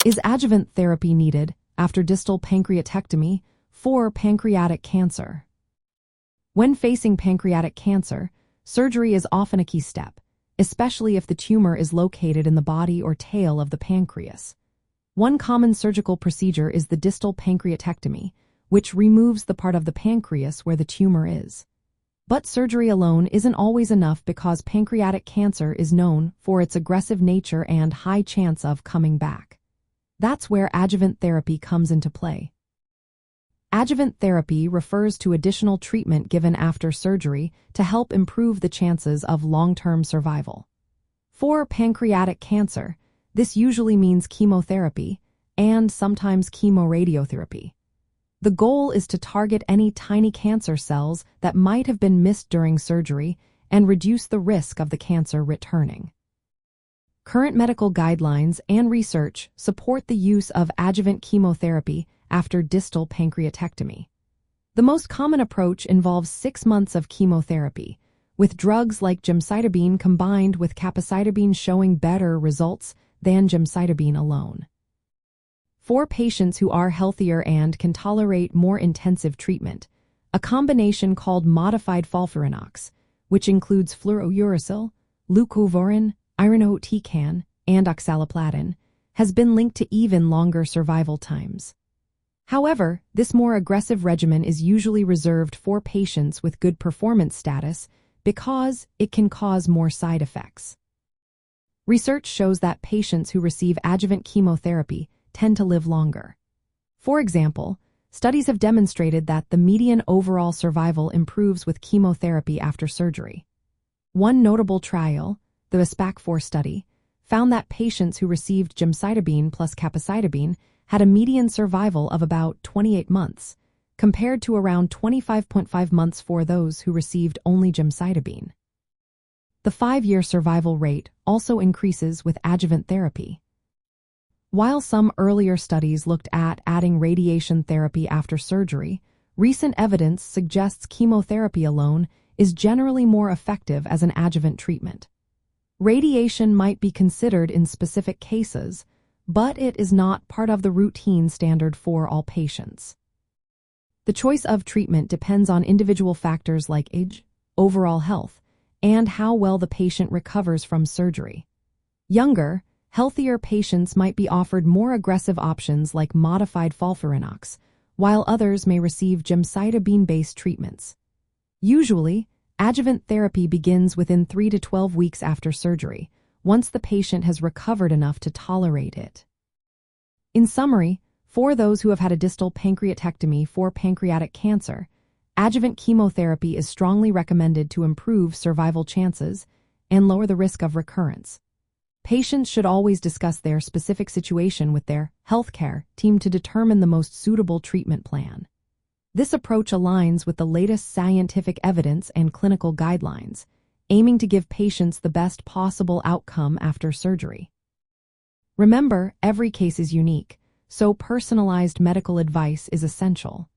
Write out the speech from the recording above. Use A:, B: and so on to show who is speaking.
A: Is adjuvant therapy needed after distal pancreatectomy for pancreatic cancer? When facing pancreatic cancer, surgery is often a key step, especially if the tumor is located in the body or tail of the pancreas. One common surgical procedure is the distal pancreatectomy, which removes the part of the pancreas where the tumor is. But surgery alone isn't always enough because pancreatic cancer is known for its aggressive nature and high chance of coming back. That's where adjuvant therapy comes into play. Adjuvant therapy refers to additional treatment given after surgery to help improve the chances of long-term survival. For pancreatic cancer, this usually means chemotherapy and sometimes chemoradiotherapy. The goal is to target any tiny cancer cells that might have been missed during surgery and reduce the risk of the cancer returning. Current medical guidelines and research support the use of adjuvant chemotherapy after distal pancreatectomy. The most common approach involves 6 months of chemotherapy, with drugs like gemcitabine combined with capecitabine showing better results than gemcitabine alone. For patients who are healthier and can tolerate more intensive treatment, a combination called modified FOLFIRINOX, which includes fluorouracil, leucovorin, irinotecan, and oxaliplatin, has been linked to even longer survival times. However, this more aggressive regimen is usually reserved for patients with good performance status because it can cause more side effects. Research shows that patients who receive adjuvant chemotherapy tend to live longer. For example, studies have demonstrated that the median overall survival improves with chemotherapy after surgery. One notable trial, the SPAC4 study, found that patients who received gemcitabine plus capecitabine had a median survival of about 28 months, compared to around 25.5 months for those who received only gemcitabine. The 5-year survival rate also increases with adjuvant therapy. While some earlier studies looked at adding radiation therapy after surgery, recent evidence suggests chemotherapy alone is generally more effective as an adjuvant treatment. Radiation might be considered in specific cases, but it is not part of the routine standard for all patients. The choice of treatment depends on individual factors like age, overall health, and how well the patient recovers from surgery. Younger, healthier patients might be offered more aggressive options like modified FOLFIRINOX, while others may receive gemcitabine-based treatments. Usually, adjuvant therapy begins within 3 to 12 weeks after surgery, once the patient has recovered enough to tolerate it. In summary, for those who have had a distal pancreatectomy for pancreatic cancer, adjuvant chemotherapy is strongly recommended to improve survival chances and lower the risk of recurrence. Patients should always discuss their specific situation with their healthcare team to determine the most suitable treatment plan. This approach aligns with the latest scientific evidence and clinical guidelines, aiming to give patients the best possible outcome after surgery. Remember, every case is unique, so personalized medical advice is essential.